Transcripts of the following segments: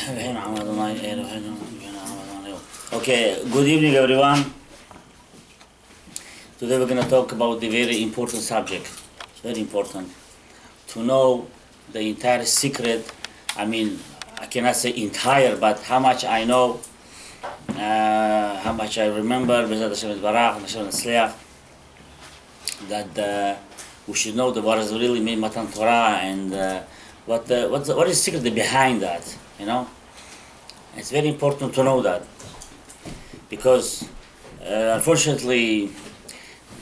Okay, good evening everyone. Today we're going to talk about the very important subject. It's very important to know the entire secret. I mean, I cannot say entire, but how much I know, how much I remember, that we should know what is really mean Matan Torah and what is the secret behind that, you know? It's very important to know that because unfortunately it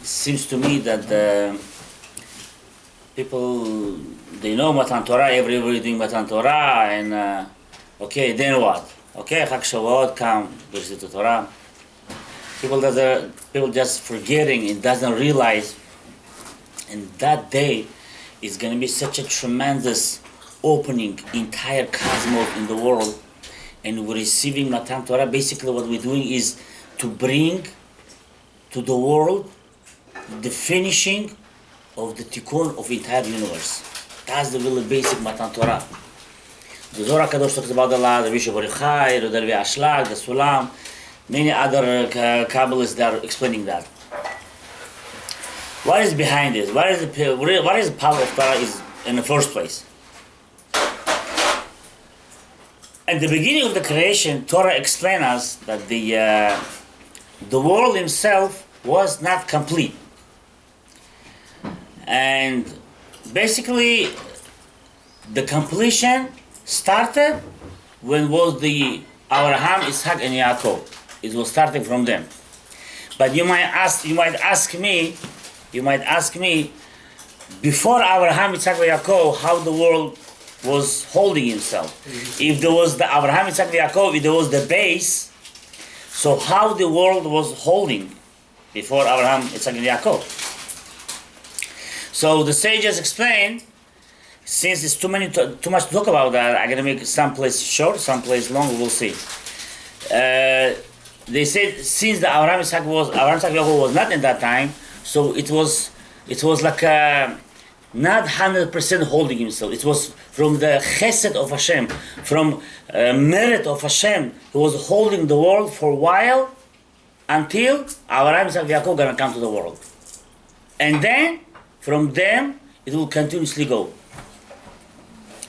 seems to me that people, they know Matan Torah, everybody doing Matan Torah, and okay, then what? Okay, Chag Shavuot come, there's the Torah. People just forgetting and doesn't realize, and that day is going to be such a tremendous opening entire cosmos in the world, and we're receiving Matan Torah. Basically what we're doing is to bring to the world the finishing of the tikkun of the entire universe. That's the really basic Matan Torah. The Zohar HaKadosh talks about Allah, the Rishon Baruch Chai, the Dervi Ashlag, the Sulam, many other Kabbalists that are explaining that. What is behind this? What is the power of Torah is in the first place? At the beginning of the creation, Torah explains us that the world himself was not complete. And basically, the completion started when was the Abraham, Isaac, and Yaakov. It was starting from them. But you might ask me, before Abraham, Isaac, and Yaakov, how the world was holding himself. If there was the Abraham, Isaac, and Yaakov, if there was the base, so how the world was holding before Abraham, Isaac, and Yaakov. So the sages explain, since it's too much to talk about that, I'm going to make some place short, some place long, we'll see. They said since the Abraham, Isaac, Yaakov was not in that time, so it was like not 100% holding himself. It was from the chesed of Hashem, from merit of Hashem, who was holding the world for a while until Abraham, Isaac, Yaakov gonna come to the world. And then, from them, it will continuously go.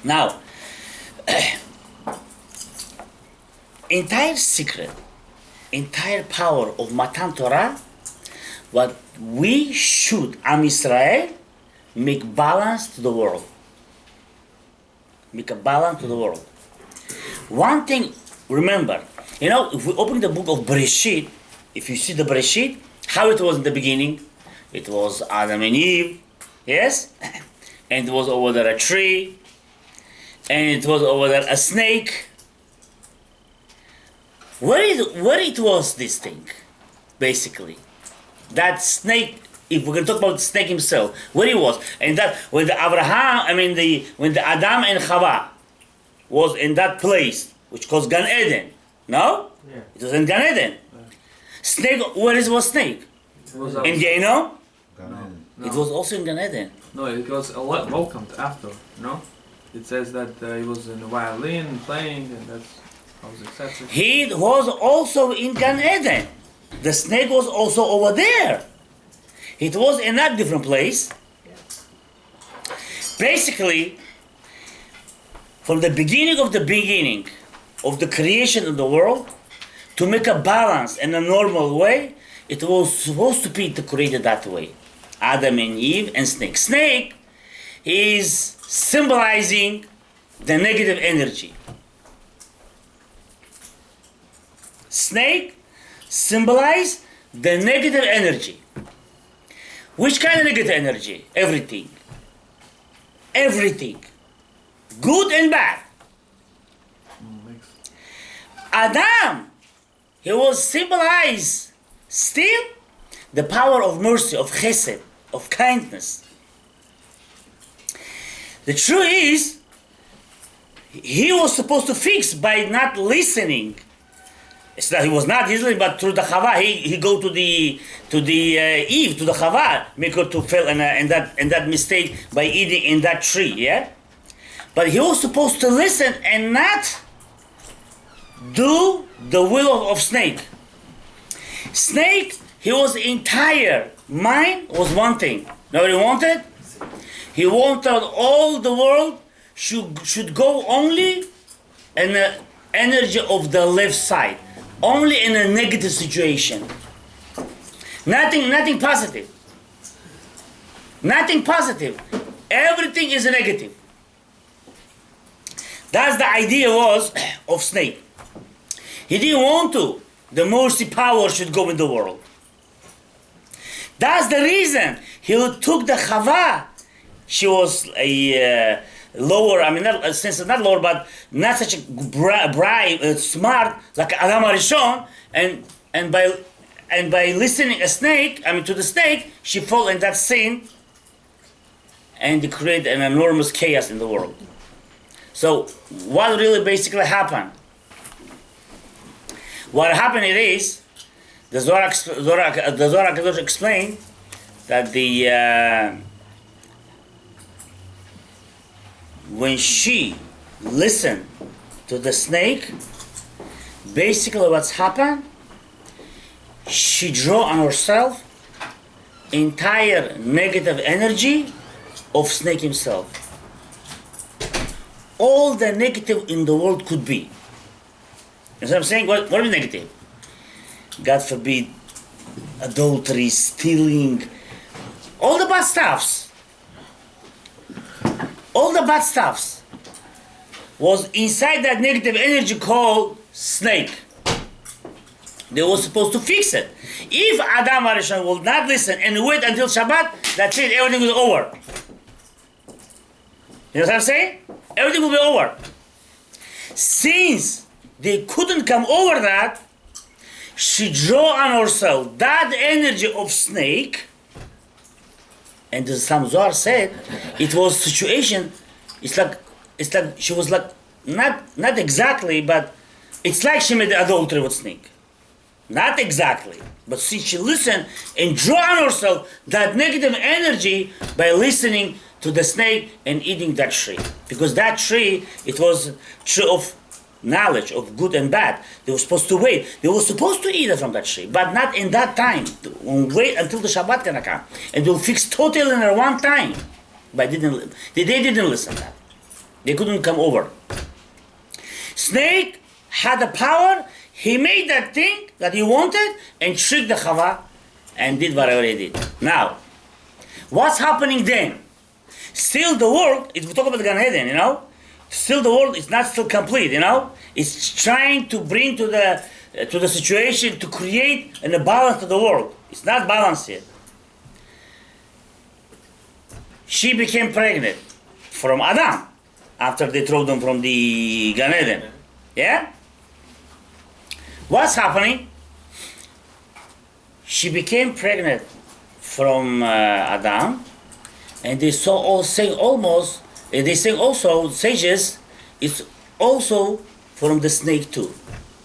Now, entire secret, entire power of Matan Torah, what we should, Am Yisrael, make balance to the world. Make a balance to the world. One thing, remember, if we open the book of Bereshit, if you see the Bereshit, how it was in the beginning, it was Adam and Eve, yes? And it was over there a tree, and it was over there a snake. Where it was this thing, basically? That snake, if we're going to talk about the snake himself, where he was, and that when the Adam and Chava was in that place, which was Gan Eden, no? Yeah. It was in Gan Eden. Yeah. Snake, where was snake? In Gehinnom? No. It was also in Gan Eden. No, it was welcomed after, no? It says that he was in the violin playing, and that's how was accepted. He was also in Gan Eden. The snake was also over there. It was in that different place. Basically, from the beginning of the creation of the world, to make a balance in a normal way, it was supposed to be created that way. Adam and Eve and snake. Snake is symbolizing the negative energy. Snake symbolize the negative energy. Which kind of negative energy? Everything. Everything. Good and bad. Adam, he was symbolized still the power of mercy, of chesed, of kindness. The truth is, he was supposed to fix by not listening. It's that he was not listening, but through the Chava, he go to the Eve, to the Chava, make her to fail in that mistake by eating in that tree, yeah? But he was supposed to listen and not the will of snake. Snake, he was entire mind was one thing. Know what he wanted? He wanted all the world should go only in the energy of the left side, only in a negative situation. Nothing positive. Nothing positive. Everything is negative. That's the idea was of snake. He didn't want to. The mercy power should go in the world. That's the reason he took the Chava. She was a lower, I mean, not lower, but not such a bright, smart like Adam Arishon, and by listening to the snake, she fell in that sin, and create an enormous chaos in the world. So what really basically happened? What happened it is, the Zohar Kadosh explained that when she listened to the snake, basically what's happened, she drew on herself entire negative energy of snake himself. All the negative in the world could be. You know what I'm saying? What is negative? God forbid, adultery, stealing, all the bad stuffs. All the bad stuffs was inside that negative energy called snake. They were supposed to fix it. If Adam Arishon will not listen and wait until Shabbat, that's it, everything is over. You know what I'm saying? Everything will be over. Since they couldn't come over that, she drew on herself that energy of snake, and the Sam Zohar said it was situation. It's like she was like not exactly, but it's like she made adultery with snake. Not exactly, but since she listened and drew on herself that negative energy by listening to the snake and eating that tree, because that tree, it was tree of knowledge of good and bad. They were supposed to wait. They were supposed to eat it from that tree, but not in that time. Wait until the Shabbat gonna come, and they'll fix totally in their one time. But they didn't listen to that. They couldn't come over. Snake had the power. He made that thing that he wanted and tricked the Chava and did whatever he did. Now, what's happening then? Still the world, if we talk about the Gan Eden, still the world is not still complete, It's trying to bring to the situation to create a balance to the world. It's not balanced yet. She became pregnant from Adam after they threw them from the Gan Eden. Yeah? What's happening? She became pregnant from Adam, and they say also sages, it's also from the snake too.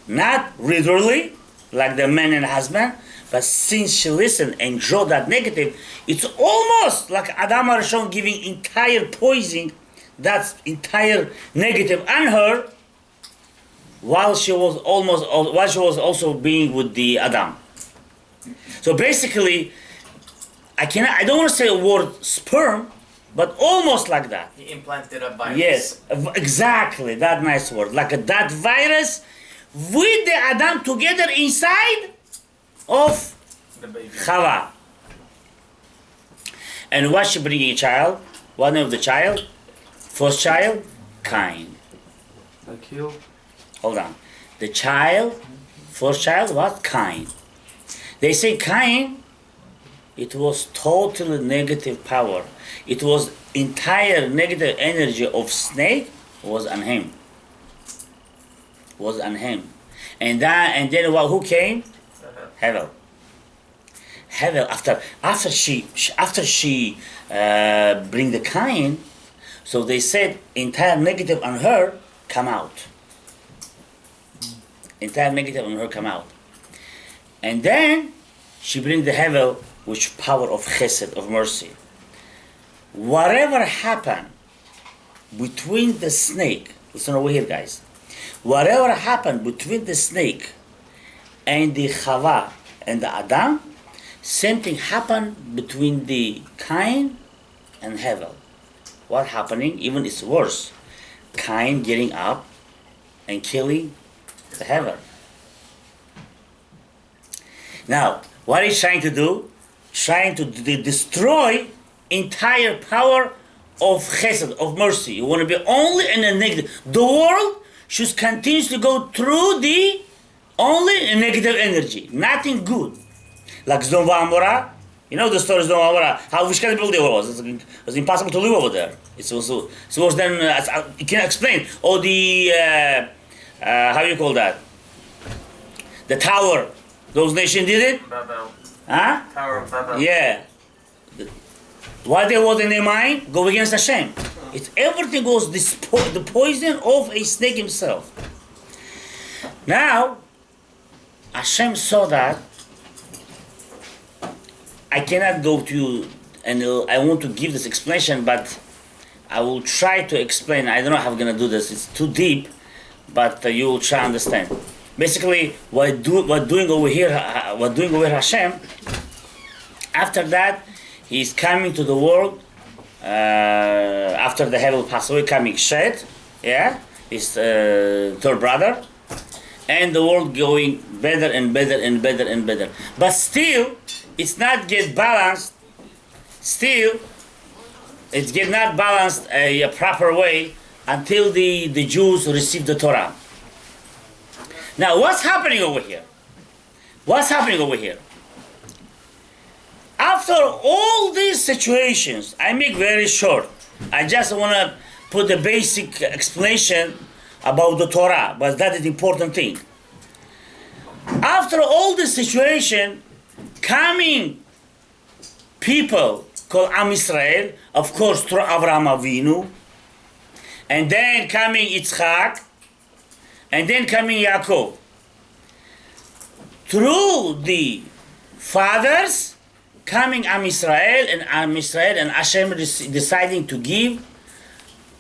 Not literally, like the man and husband, but since she listened and drew that negative, it's almost like Adam Arishon giving entire poison, that's entire negative on her, while she was also being with the Adam. So basically, I don't want to say a word sperm, but almost like that. He implanted a virus. Yes, exactly, that nice word. Like that virus with the Adam together inside of The baby. Chava. And what's she bringing a child? What name of the child? First child? Cain. Like he'll. Hold on. The child, first child, what? Cain. They say Cain, it was totally negative power. It was entire negative energy of snake was on him. And then who came? Hevel. After she bring the Cain, so they said entire negative on her come out. Entire negative on her come out. And then she bring the Hevel, which power of chesed, of mercy. Whatever happened between the snake, listen over here guys, whatever happened between the snake and the Chava and the Adam, same thing happened between the Cain and Hevel. What happening? Even it's worse. Cain getting up and killing the Hevel. Now, what he's trying to do? Trying to destroy entire power of chesed, of mercy. You want to be only in a negative. The world should continuously go through the only a negative energy, nothing good. Like Sodom and Gomorrah, you know the story of Sodom and Gomorrah, how which kind of building it was. It's impossible to live over there. It's also worse than you can explain. Or the how you call that? The tower. Those nations did it. Babel. Huh? Tower of Babel. Yeah. What they was in their mind, go against Hashem. It's everything was the poison of a snake himself. Now, Hashem saw that. I cannot go to you, and I want to give this explanation, but I will try to explain. I don't know how I'm going to do this. It's too deep, but you will try to understand. Basically, what doing over here Hashem, after that, he's coming to the world, after the Hevel passed away, coming Shet, yeah, his third brother, and the world going better and better and better and better. But still, it's not get balanced. Still, it's get not balanced a proper way until the Jews receive the Torah. Now, what's happening over here? What's happening over here? After all these situations, I make very short. I just want to put the basic explanation about the Torah, but that is the important thing. After all this situation, coming people called Am Israel, of course through Avraham Avinu, and then coming Yitzchak, and then coming Yaakov. Through the fathers, coming Am Israel and Hashem deciding to give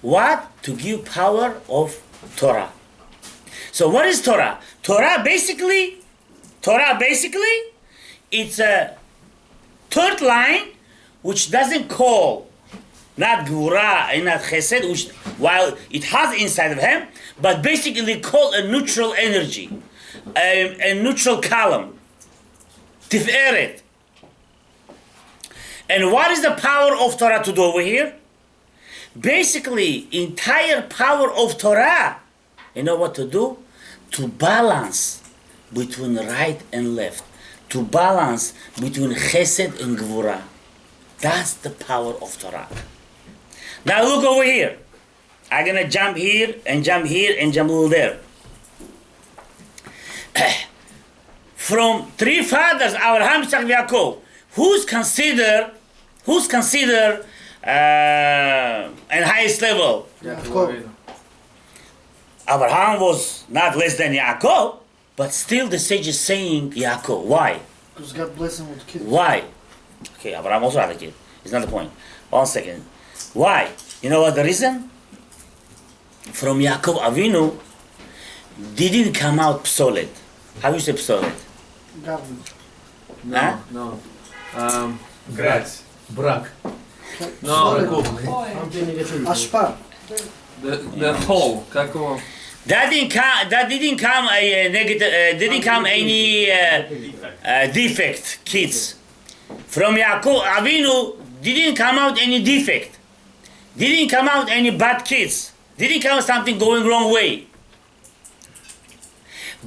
what? To give power of Torah. So what is Torah? Torah basically, it's a third line which doesn't call not Gvura and not Chesed, which while it has inside of him, but basically called a neutral energy, a neutral column, Tiferet. And what is the power of Torah to do over here? Basically, entire power of Torah, you know what to do? To balance between right and left. To balance between Chesed and Gvura. That's the power of Torah. Now look over here. I'm going to jump here and jump a little there. From three fathers, Abraham, Yitzchak, Yaakov, who's considered and highest level? Yaakov. Abraham was not less than Yaakov, but still the sage is saying Yaakov. Why? Because God blessed him with kids. Why? Okay, Abraham also had a kid. It's not the point. 1 second. Why? You know what the reason? From Yaakov Avinu didn't come out psolet. How you say psolet? Garbage. Huh? No. Grass. Brak. No. Ashpa. The whole. Kako. That didn't come a negative. Didn't come any defect kids. From Yaakov Avinu didn't come out any defect. Didn't come out any bad kids. Didn't come out something going wrong way.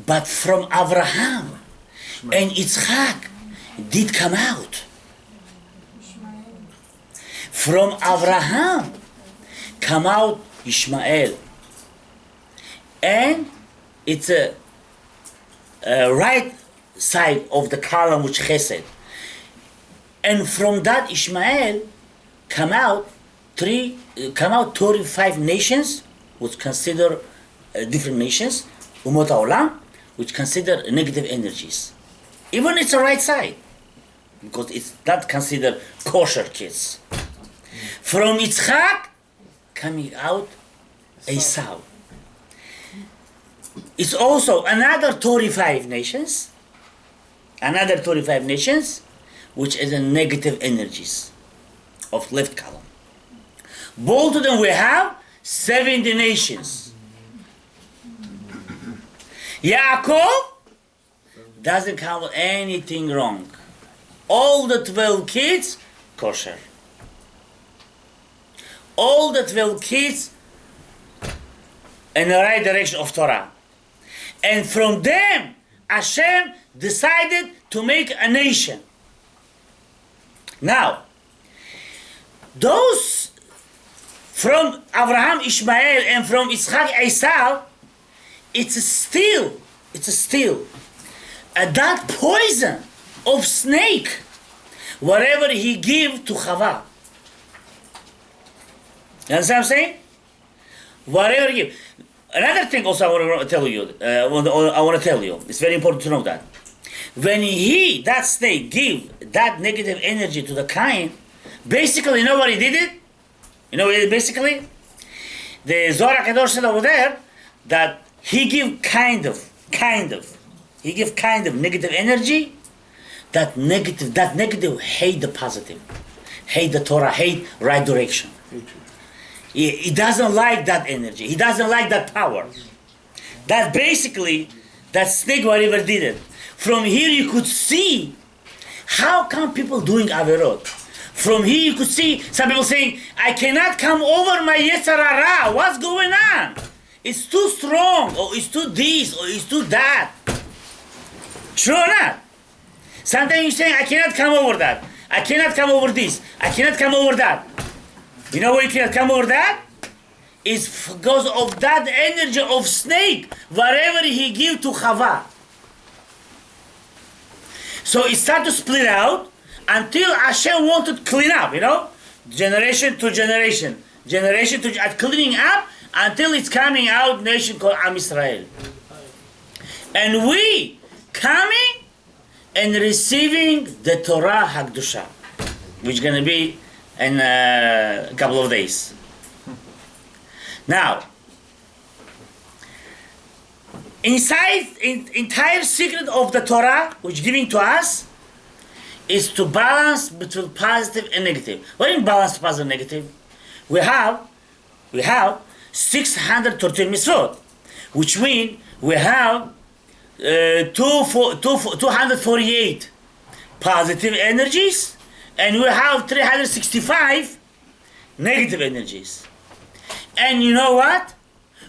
But from Abraham and Yitzchak did come out. From Abraham come out Ishmael. And it's a right side of the column which Chesed. And from that Ishmael come out 35 nations which consider different nations, Umot HaOlam, which consider negative energies. Even it's a right side, because it's not considered kosher kids. From Yitzchak coming out Esau. It's also another 35 nations, another 25 nations, which is the negative energies of left column. Both of them we have 70 nations. Yaakov doesn't count anything wrong. All the 12 kids, kosher. All the 12 kids in the right direction of Torah. And from them, Hashem decided to make a nation. Now, those from Abraham, Ishmael, and from Yitzchak, Esau, it's still that poison of snake, whatever he give to Chava. You understand what I'm saying? Whatever he give. Another thing also I want to tell you, it's very important to know that. When that snake, give that negative energy to the Cain, basically, you know what he did it? You know what he did basically? The Zohar HaKadosh said over there that he give kind of negative energy. That negative hate the positive, hate the Torah, hate right direction. He doesn't like that energy. He doesn't like that power. That basically, that snake whatever did it. From here you could see how come people doing averot. From here you could see some people saying, I cannot come over my Yetzer Hara. What's going on? It's too strong, or it's too this, or it's too that. True or not? Sometimes you're saying, I cannot come over that. I cannot come over this. I cannot come over that. You know why you cannot come over that? It's because of that energy of snake, whatever he give to Chava. So it started to split out until Hashem wanted to clean up, generation to generation, cleaning up until it's coming out nation called Am Israel. And we coming and receiving the Torah HaKdusha, which is going to be in a couple of days. Now, entire secret of the Torah, which is giving to us, is to balance between positive and negative. What do you mean balance positive and negative? We have 613 mitzvot, which means we have 248 positive energies, and we have 365 negative energies. And you know what?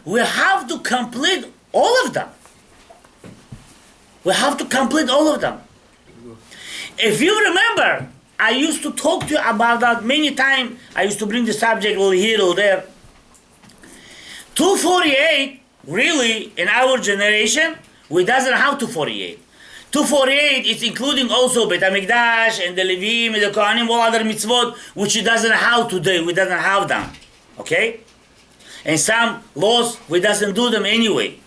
We have to complete all of them. We have to complete all of them. If you remember, I used to talk to you about that many times. I used to bring the subject a little here, a little there. 248, really, in our generation, we doesn't have 248. 248 is including also Beit HaMikdash and the Levim and the Kohanim, all other mitzvot, which it doesn't have today. We doesn't have them. Okay? And some laws, we doesn't do them anyway.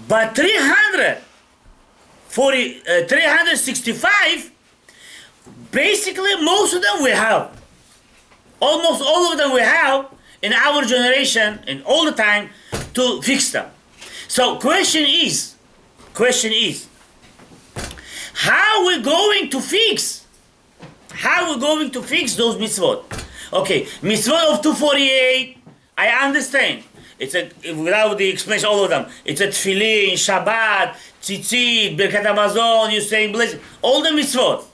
But 365, basically most of them we have. Almost all of them we have in our generation and all the time to fix them. So question is, how we going to fix? How we going to fix those mitzvot? Okay, mitzvot of 248, I understand. It's without the explanation, all of them. It's a tefillin, Shabbat, tzitzit, Birkat Hamazon, you saying blessing, all the mitzvot.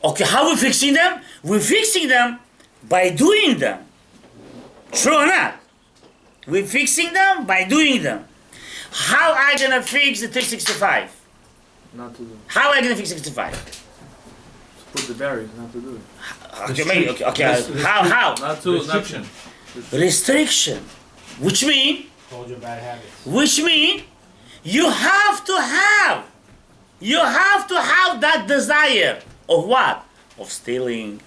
Okay, how we fixing them? We're fixing them by doing them. True or not? We're fixing them by doing them. How I gonna fix the 365? Not to do. How I gonna fix 65? Put the barriers, not to do it. Okay. How? Not to restriction. Restriction. Which mean? Told you bad habits. Which mean you have to have that desire of what? Of stealing,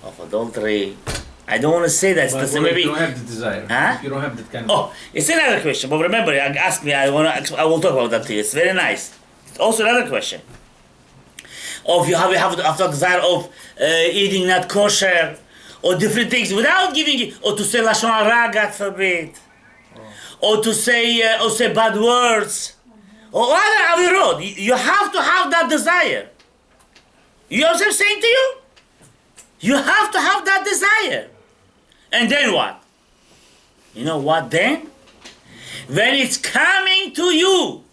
of adultery. I don't want to say that. But Maybe you don't have the desire. Huh? You don't have that kind of... Oh, it's another question. But remember, ask me. I will talk about that to you. It's very nice. It's also another question. Of you have after desire of eating not kosher or different things without giving it, or to say lashon hara, God forbid, or to say bad words, or other avirot. You have to have that desire. You know what I'm saying to you? You have to have that desire. And then what? You know what then? When it's coming to you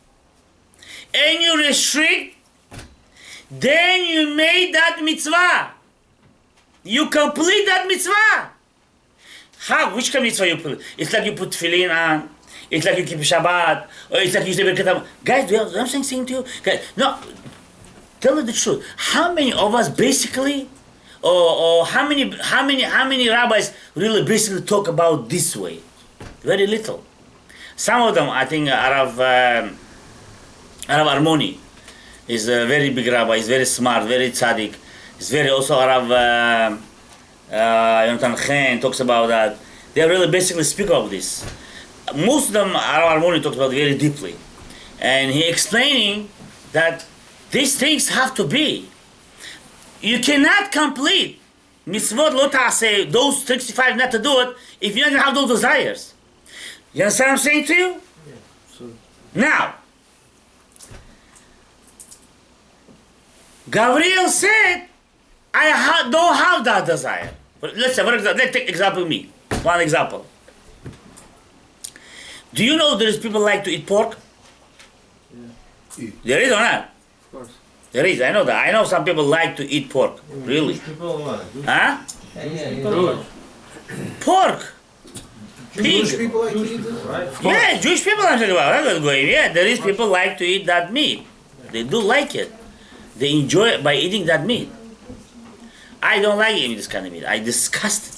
and you restrict, then you made that mitzvah. You complete that mitzvah. How? Which kind of mitzvah you put? It's like you put tefillin on. It's like you keep Shabbat. Or it's like you say Birkat Hamazon. Guys, do you know what I'm saying to you? Guys, no. Tell me the truth. How many of us basically, or how many rabbis really basically talk about this way? Very little. Some of them, I think, Arav Armoni is a very big rabbi. He's very smart, very tzaddik. He's very also Arav Yonatan Chen talks about that. They really basically speak about this. Most of them, Arav Armoni talks about it very deeply, and he explaining that these things have to be. You cannot complete mitzvot lo ta'aseh, those 65 not to do it, if you don't have those desires. You understand what I'm saying to you? Yeah. So Now, Gabriel said, don't have that desire. But let's say, let's take example me. One example. Do you know there is people like to eat pork? yeah, There is or not? of course. There is, I know that. I know some people like to eat pork. Really. Huh? Good. Pork. Jewish Pig. people like to eat this? Right? Yeah, Jewish people I'm talking about. That's going. Yeah, there is people like to eat that meat. They do like it. They enjoy it by eating that meat. I don't like eating this kind of meat. I disgust it.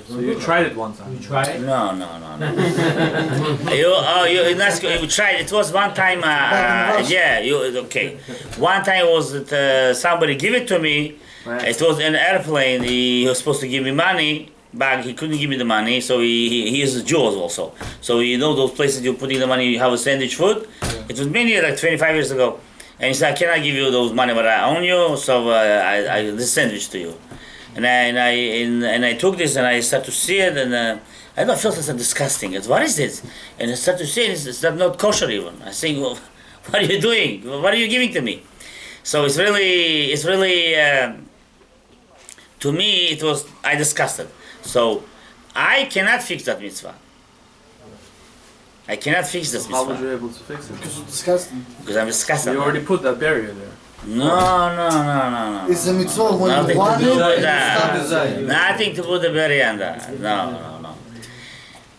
So you tried it one time. You tried it? No. You tried. It was one time. Okay. One time was that somebody give it to me. Right. It was an airplane. He was supposed to give me money back. He couldn't give me the money, so he is a Jew also. So you know those places you're putting the money. You have a sandwich food. Yeah. It was many like 25 years ago, and he said, "I cannot give you those money, but I own you, so I this sandwich to you." And I took this and I started to see it, and I don't feel it's disgusting. It's, what is this? And I started to see it. It's not kosher even. I say, well, what are you doing? What are you giving to me? So it's really to me it was, I disgusted. So I cannot fix that mitzvah. I cannot fix this How was mitzvah you able to fix it? Because it's disgusting. because I'm disgusted. You already put that barrier there. No. It's a mitzvah when Nothing you to want do it. with Stop that. desire. Nothing to put the berry on that. No.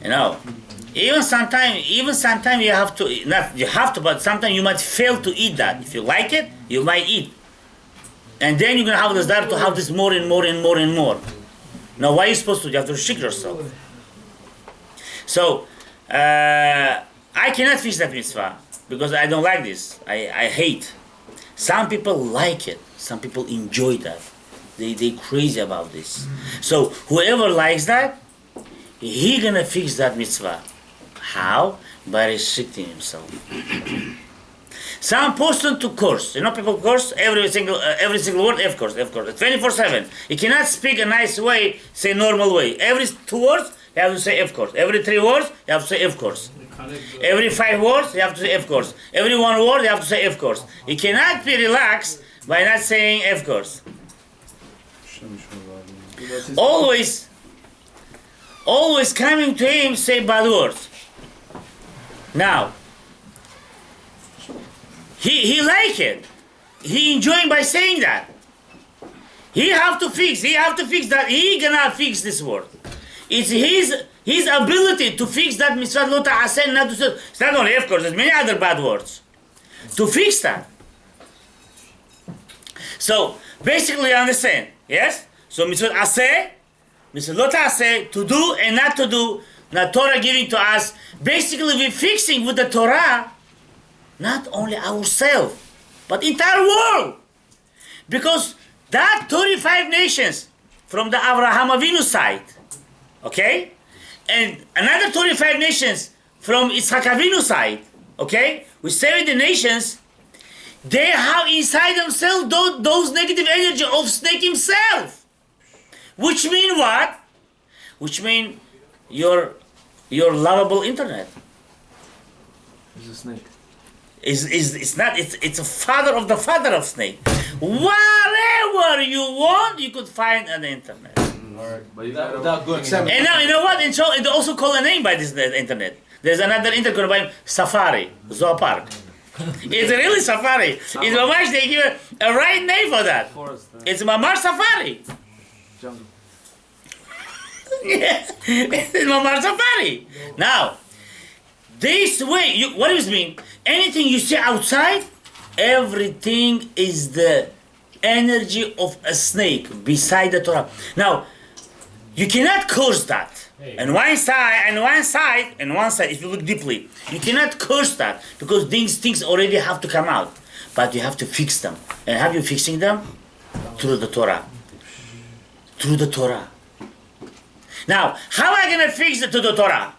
You know, even sometimes you have to, not you have to, but sometimes you might fail to eat that. If you like it, you might eat. And then you're going to have the desire to have this more and more and more and more. Now, why are you supposed to? You have to restrict yourself. So, I cannot fix that mitzvah because I don't like this. I hate. Some people like it. Some people enjoy that. They crazy about this. So whoever likes that, he gonna fix that mitzvah. How? By restricting himself. Some person to curse. You know, people curse every single word. Of course. 24/7. You cannot speak a nice way, say normal way. Every 2 words you have to say of course. Every 3 words you have to say of course. Every 5 words you have to say of course. Every 1 word you have to say of course. You cannot be relaxed by not saying of course. Always coming to him say bad words. Now, he like it. He enjoying by saying that. He have to fix that. He gonna fix this word. It's his ability to fix that mitzvah lo ta'aseh, not to say. It's not only of course. There's many other bad words. To fix that. So basically, you understand? Yes. So mitzvah aseh, mitzvah lo ta'aseh, to do and not to do. Now Torah giving to us. Basically, we're fixing with the Torah, not only ourselves, but entire world. Because that 35 nations from the Avraham Avinu side, okay, and another 35 nations from Yitzhak Avinu side, okay, with 70 nations, they have inside themselves those negative energy of snake himself. Which mean what? Which mean your lovable internet. It's a snake. It's not. It's a father of the father of snake. Whatever you want, you could find on the internet. But you gotta, Without going Except- And now you know what? And so they also call a name by this internet. There's another internet by Safari Zoo Park. It's really Safari. It's Mamash. They give a right name for that. forest, It's Mamash Safari. jungle. Yeah, it's Mamash Safari. Now, this way, what does it mean? Anything you see outside, everything is the energy of a snake beside the Torah. Now, you cannot curse that. And one side, if you look deeply, you cannot curse that because these things already have to come out. But you have to fix them. And how are you fixing them? Through the Torah. Through the Torah. Now, how am I going to fix it to the Torah?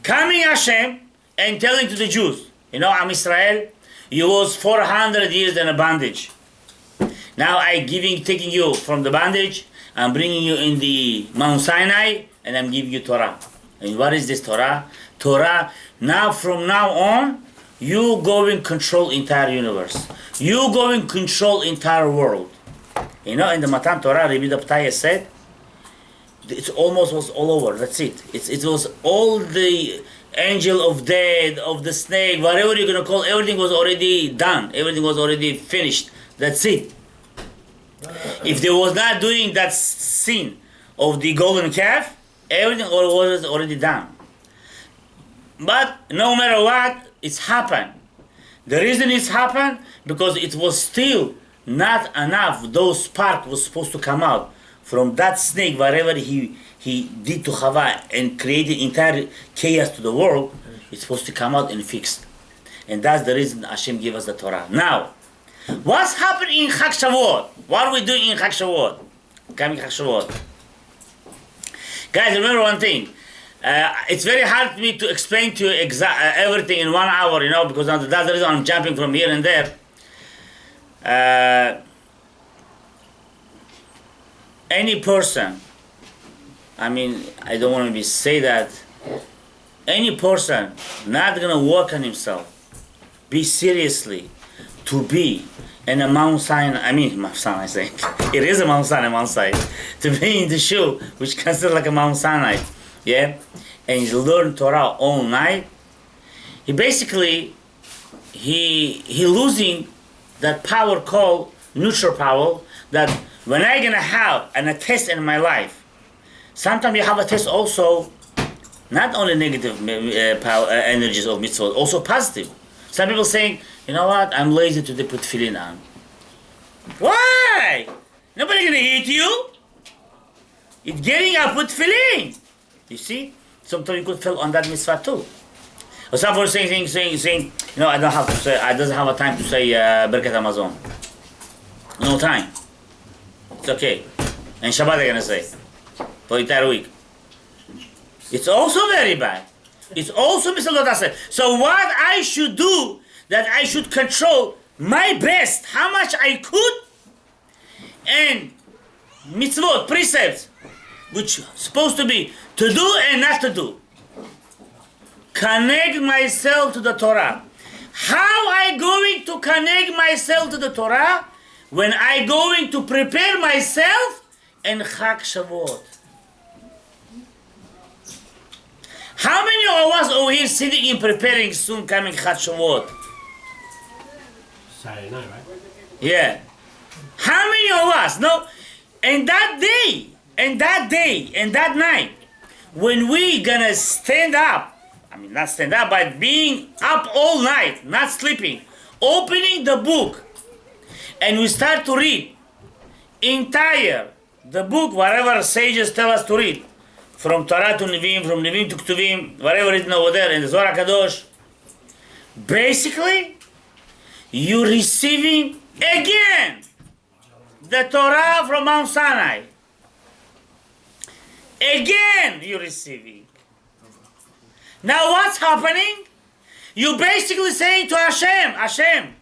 Coming Hashem and telling to the Jews, you know, I'm Israel, you was 400 years in a bondage. Now taking you from the bondage, I'm bringing you in the Mount Sinai, and I'm giving you Torah. And what is this Torah? Torah, now from now on, you go and control entire universe. You go and control entire world. You know, in the Matan Torah, Rabbi Dabtaya said, it almost was all over. That's it. It was all the angel of death, of the snake, whatever you're going to call, everything was already done. Everything was already finished. That's it. If they was not doing that sin of the golden calf, everything was already done. But no matter what, it's happened. The reason it's happened, because it was still not enough. Those spark was supposed to come out from that snake, whatever he did to Chava and created entire chaos to the world. It's supposed to come out and fix. And that's the reason Hashem gave us the Torah. Now, what's happening in Chag Shavuot? What are we doing in Chag Shavuot? Coming Chag Shavuot. Guys, remember one thing. It's very hard for me to explain to you everything in 1 hour, you know, because that's the reason I'm jumping from here and there. Any person, I mean, I don't want to say that, any person not going to work on himself, be seriously, to be in a Mount Sinai, Mount Sinai, I say, it is a Mount Sinai, Mount Sinai, to be in the shoe, which considered like a Mount Sinai, yeah, and he learn Torah all night, he basically, he losing that power called neutral power, that when I gonna have a test in my life, sometimes you have a test also, not only negative power, energies of mitzvot, also positive. Some people saying, you know what, I'm lazy to put tefillin on. Why? Nobody gonna hit you. It's getting up with tefillin. You see? Sometimes you could fail on that mitzvah too. Or some people saying, you know, I don't have to say, I doesn't have a time to say Birkat Hamazon. No time. It's okay. And Shabbat they're gonna say for the entire week. It's also very bad. It's also misalot. So what I should do, that I should control my best, how much I could, and mitzvot, precepts, which supposed to be to do and not to do. Connect myself to the Torah. How I going to connect myself to the Torah? When I going to prepare myself in Chag Shavuot. How many of us over here sitting and preparing soon coming Chag Shavuot? Saturday night, right? Yeah. How many of us? No. And that day, and that night, when we gonna stand up, not stand up, but being up all night, not sleeping, opening the book, and we start to read the book, whatever sages tell us to read, from Torah to Nevi'im, from Nevi'im to Ketuvim, whatever written over there in the Zohar HaKadosh, basically, you're receiving again the Torah from Mount Sinai. Again, you're receiving. Now what's happening? You're basically saying to Hashem,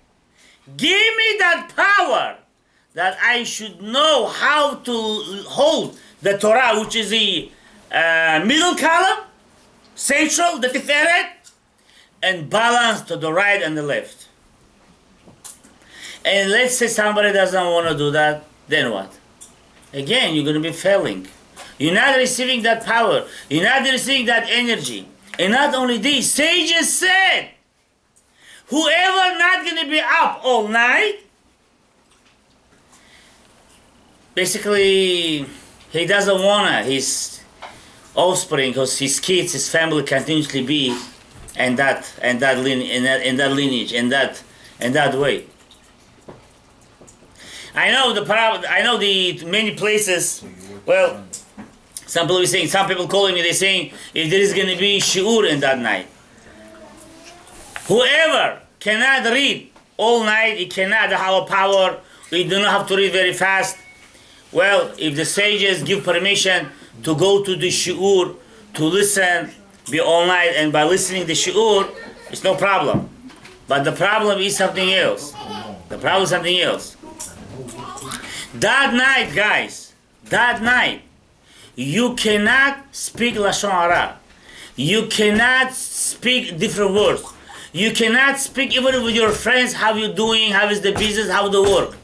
give me that power that I should know how to hold the Torah, which is the middle column, central, the Tiferet, and balance to the right and the left. And let's say somebody doesn't want to do that, then what? Again, you're going to be failing. You're not receiving that power. You're not receiving that energy. And not only this, sages said, whoever not going to be up all night, basically, he doesn't want his offspring, or his kids, his family continuously be in that lineage, in that way. I know the many places. Well, some people calling me. They're saying if there is going to be shiur in that night. Whoever cannot read all night, he cannot have a power. We do not have to read very fast. Well, if the sages give permission to go to the shiur, to listen, be all night, and by listening to the shiur, it's no problem. But the problem is something else. The problem is something else. That night, guys, you cannot speak Lashon Hara. You cannot speak different words. You cannot speak even with your friends, how you doing, how is the business, how the work.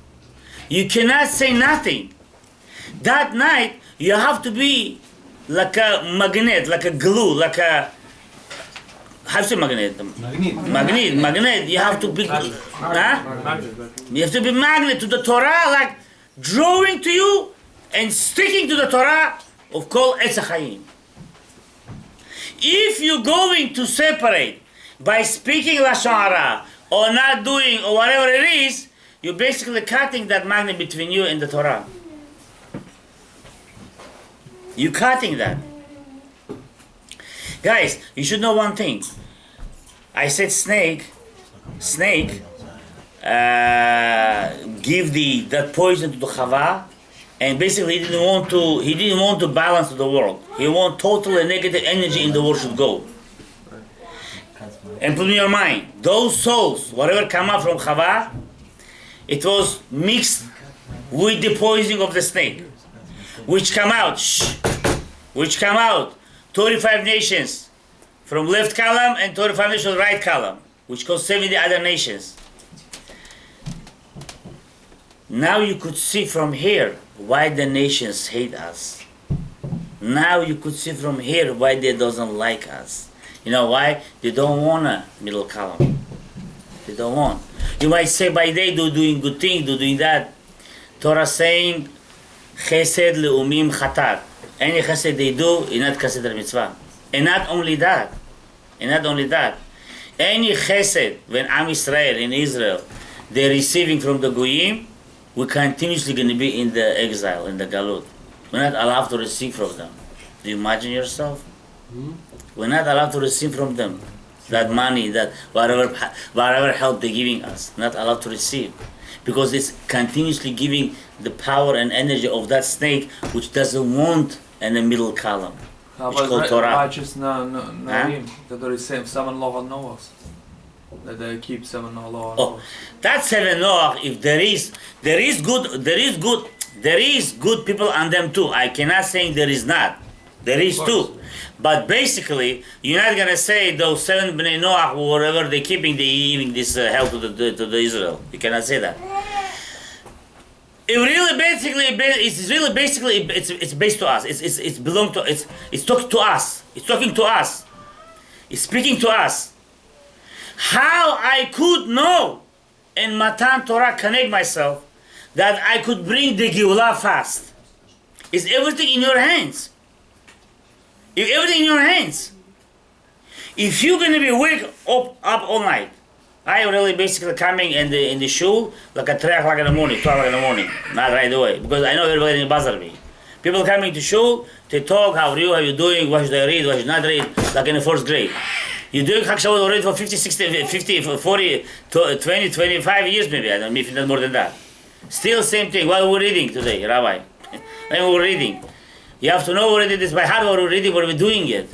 You cannot say nothing. That night, you have to be like a magnet, like a glue, like a, how to say magnet? Magnet. You have to be, huh? You have to be magnet to the Torah, like drawing to you and sticking to the Torah of Kol Etz HaChaim. If you're going to separate by speaking Lashon Hara or not doing or whatever it is, you're basically cutting that magnet between you and the Torah. You're cutting that. Guys, you should know one thing. I said snake give that poison to the Chava, and basically he didn't want to balance the world. He want totally negative energy in the world should go. And put in your mind, those souls, whatever come out from Chava, it was mixed with the poison of the snake, which come out 35 nations from left column and 35 nations right column, which caused 70 other nations. Now you could see from here why the nations hate us. Now you could see from here why they doesn't like us. You know why? They don't want a middle column. They don't want. You might say by day they're doing good things, they're doing that. Torah saying, Chesed le'umim chatat. Any chesed they do is not considered mitzvah. And not only that. Any chesed when Am Yisrael in Israel they're receiving from the goyim, we're continuously going to be in the exile, in the galut. We're not allowed to receive from them. Do you imagine yourself? We're not allowed to receive from them that money, that whatever help they're giving us. Not allowed to receive. Because it's continuously giving the power and energy of that snake which doesn't want in the middle column. How Which called about Torah. righteous Naim? That there is 7 law of Noahs. That they keep 7 law of Noahs. That 7 Noah, if there is good people on them too. I cannot say there is not. There is too. But basically, you're not gonna say those 7 Bnei Noach, whatever they're keeping, they giving this help to the Israel. You cannot say that. It's based to us. It's belong to it's talking to us. It's talking to us. It's speaking to us. How I could know in Matan Torah connect myself that I could bring the Geulah fast. It's everything in your hands. Everything in your hands. If you're going to be wake up all night, I really basically coming in the shul like at 3 o'clock in the morning, 12 o'clock in the morning, not right away, because I know everybody in bother me. People coming to shul, they talk, how are you doing, what should I read, what should I not read, like in the 4th grade. You're doing Chag Shavuot already for 50, 60, 50, 40, 20, 25 years maybe, I don't know if not more than that. Still same thing. What are we reading today, Rabbi? What are we reading? You have to know already this by heart what we're reading, what we're doing yet.